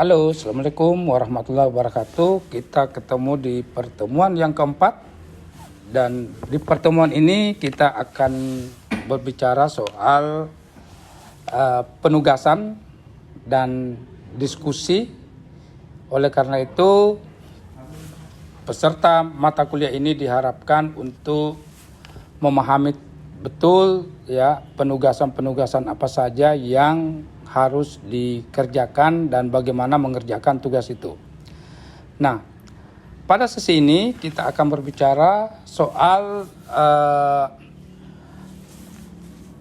Halo, Assalamualaikum warahmatullahi wabarakatuh. Kita ketemu di pertemuan yang keempat. Dan di pertemuan ini kita akan berbicara soal penugasan dan diskusi. Oleh karena itu, peserta mata kuliah ini diharapkan untuk memahami betul ya penugasan-penugasan apa saja yang harus dikerjakan dan bagaimana mengerjakan tugas itu. Nah, pada sesi ini kita akan berbicara soal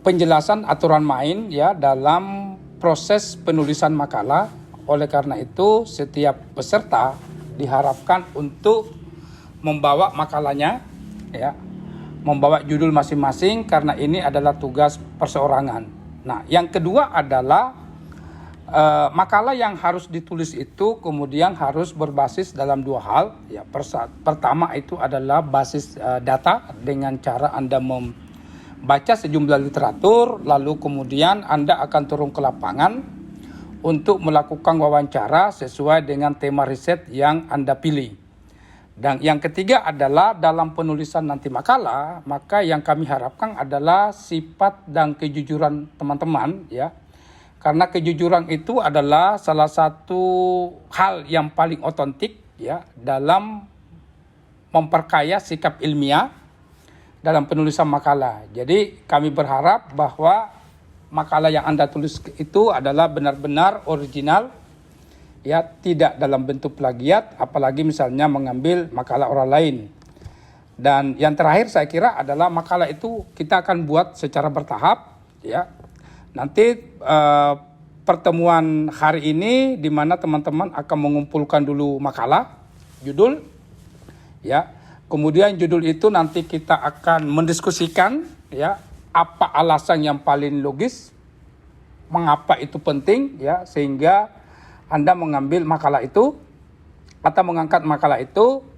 penjelasan aturan main ya dalam proses penulisan makalah. Oleh karena itu, setiap peserta diharapkan untuk membawa makalahnya ya, membawa judul masing-masing karena ini adalah tugas perseorangan. Nah, yang kedua adalah makalah yang harus ditulis itu kemudian harus berbasis dalam dua hal. Ya, pertama itu adalah basis data dengan cara Anda membaca sejumlah literatur, lalu kemudian Anda akan turun ke lapangan untuk melakukan wawancara sesuai dengan tema riset yang Anda pilih. Dan yang ketiga adalah dalam penulisan nanti makalah, maka yang kami harapkan adalah sifat dan kejujuran teman-teman ya. Karena kejujuran itu adalah salah satu hal yang paling otentik ya dalam memperkaya sikap ilmiah dalam penulisan makalah. Jadi kami berharap bahwa makalah yang Anda tulis itu adalah benar-benar original ya, tidak dalam bentuk plagiat, apalagi misalnya mengambil makalah orang lain. Dan yang terakhir saya kira adalah makalah itu kita akan buat secara bertahap ya. Nanti pertemuan hari ini di mana teman-teman akan mengumpulkan dulu makalah, judul ya. Kemudian judul itu nanti kita akan mendiskusikan ya, apa alasan yang paling logis, mengapa itu penting ya, sehingga Anda mengambil makalah itu atau mengangkat makalah itu.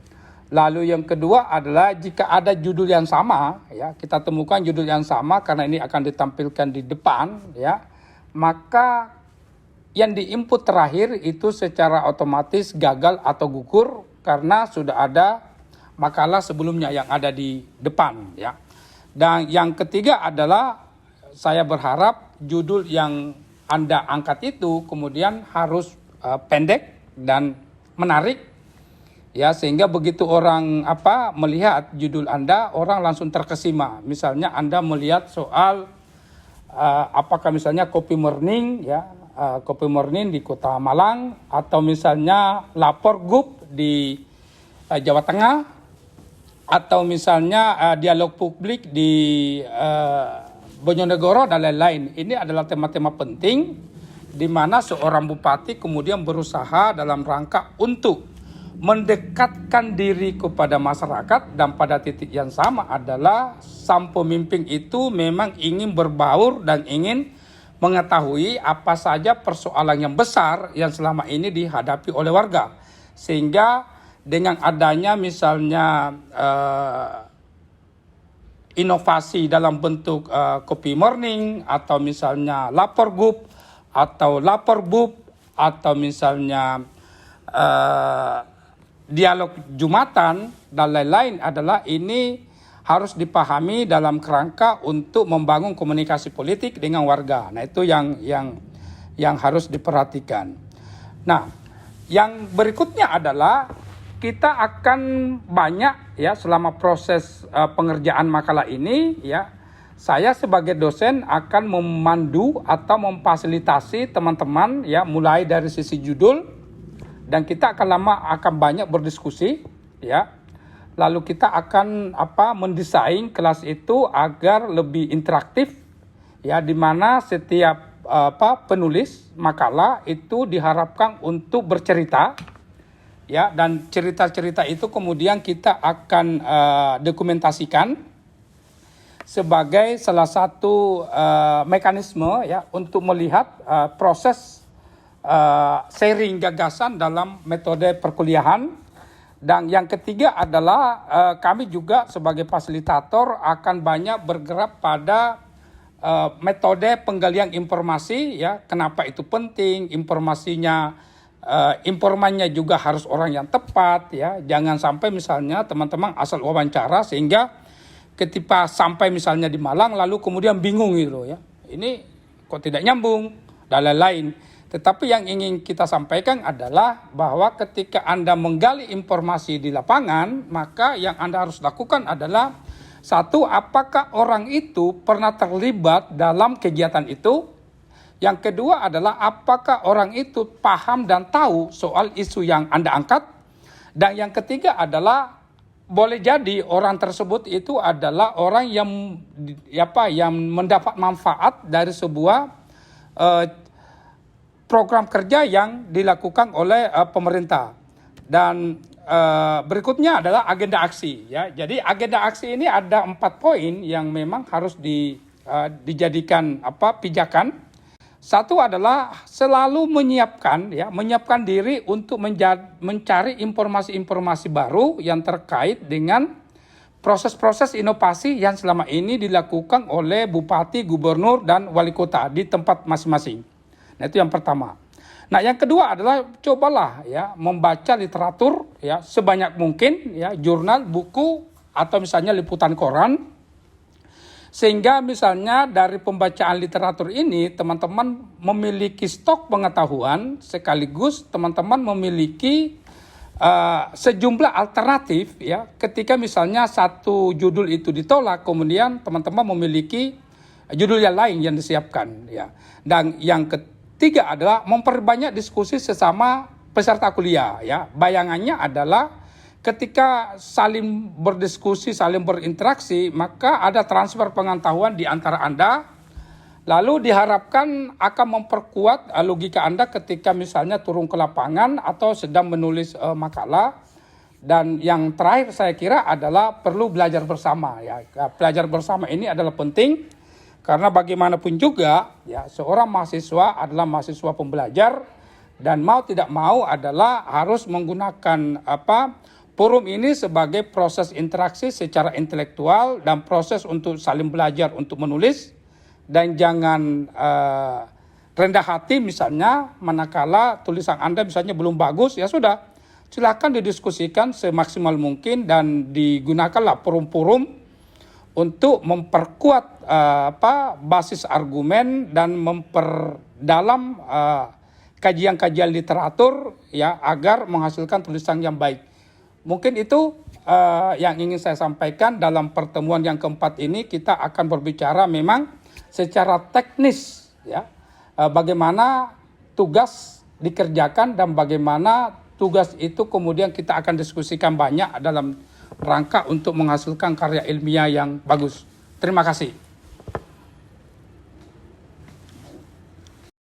Lalu yang kedua adalah jika ada judul yang sama ya, kita temukan judul yang sama karena ini akan ditampilkan di depan ya, maka yang diinput terakhir itu secara otomatis gagal atau gugur karena sudah ada makalah sebelumnya yang ada di depan ya. Dan yang ketiga adalah saya berharap judul yang Anda angkat itu kemudian harus pendek dan menarik ya, sehingga begitu orang melihat judul Anda, orang langsung terkesima. Misalnya Anda melihat soal apakah misalnya Kopi Morning ya, Kopi Morning di Kota Malang, atau misalnya Lapor Gub di Jawa Tengah, atau misalnya dialog publik di Bojonegoro dan lain-lain. Ini adalah tema-tema penting di mana seorang bupati kemudian berusaha dalam rangka untuk mendekatkan diri kepada masyarakat, dan pada titik yang sama adalah sang pemimpin itu memang ingin berbaur dan ingin mengetahui apa saja persoalan yang besar yang selama ini dihadapi oleh warga. Sehingga dengan adanya misalnya inovasi dalam bentuk Kopi Morning, atau misalnya Lapor Gub, atau Lapor Bub, atau misalnya dialog Jumatan dan lain-lain, adalah ini harus dipahami dalam kerangka untuk membangun komunikasi politik dengan warga. Nah, itu yang harus diperhatikan. Nah, yang berikutnya adalah kita akan banyak ya selama proses pengerjaan makalah ini ya, saya sebagai dosen akan memandu atau memfasilitasi teman-teman ya, mulai dari sisi judul. Dan kita akan banyak berdiskusi ya. Lalu kita akan mendesain kelas itu agar lebih interaktif ya, di mana setiap penulis makalah itu diharapkan untuk bercerita ya, dan cerita-cerita itu kemudian kita akan dokumentasikan sebagai salah satu mekanisme ya untuk melihat proses sharing gagasan dalam metode perkuliahan. Dan yang ketiga adalah kami juga sebagai fasilitator akan banyak bergerak pada metode penggalian informasi ya, kenapa itu penting, informasinya informannya juga harus orang yang tepat ya. Jangan sampai misalnya teman-teman asal wawancara sehingga ketika sampai misalnya di Malang lalu kemudian bingung gitu ya. Ini kok tidak nyambung dan lain-lain. Tetapi yang ingin kita sampaikan adalah bahwa ketika Anda menggali informasi di lapangan, maka yang Anda harus lakukan adalah satu, apakah orang itu pernah terlibat dalam kegiatan itu? Yang kedua adalah apakah orang itu paham dan tahu soal isu yang Anda angkat? Dan yang ketiga adalah boleh jadi orang tersebut itu adalah orang yang mendapat manfaat dari sebuah program kerja yang dilakukan oleh pemerintah. Dan berikutnya adalah agenda aksi ya. Jadi agenda aksi ini ada 4 poin yang memang harus dijadikan pijakan. Satu adalah selalu menyiapkan diri untuk mencari informasi-informasi baru yang terkait dengan proses-proses inovasi yang selama ini dilakukan oleh bupati, gubernur, dan wali kota di tempat masing-masing. Nah, itu yang pertama. Nah, yang kedua adalah cobalah ya membaca literatur ya sebanyak mungkin ya, jurnal, buku, atau misalnya liputan koran. Sehingga misalnya dari pembacaan literatur ini teman-teman memiliki stok pengetahuan sekaligus teman-teman memiliki sejumlah alternatif ya ketika misalnya satu judul itu ditolak kemudian teman-teman memiliki judul yang lain yang disiapkan ya. Dan yang ketiga adalah memperbanyak diskusi sesama peserta kuliah ya. Bayangannya adalah ketika saling berdiskusi, saling berinteraksi, maka ada transfer pengetahuan di antara Anda. Lalu diharapkan akan memperkuat logika Anda ketika misalnya turun ke lapangan atau sedang menulis makalah. Dan yang terakhir saya kira adalah perlu belajar bersama. Ya. Belajar bersama ini adalah penting karena bagaimanapun juga ya seorang mahasiswa adalah mahasiswa pembelajar dan mau tidak mau adalah harus menggunakan forum ini sebagai proses interaksi secara intelektual dan proses untuk saling belajar untuk menulis. Dan jangan rendah hati misalnya manakala tulisan Anda misalnya belum bagus, ya sudah silakan didiskusikan semaksimal mungkin dan digunakanlah forum-forum untuk memperkuat basis argumen dan memperdalam kajian-kajian literatur ya agar menghasilkan tulisan yang baik. Mungkin itu yang ingin saya sampaikan dalam pertemuan yang keempat ini. Kita akan berbicara memang secara teknis ya bagaimana tugas dikerjakan dan bagaimana tugas itu kemudian kita akan diskusikan banyak dalam rangka untuk menghasilkan karya ilmiah yang bagus. Terima kasih.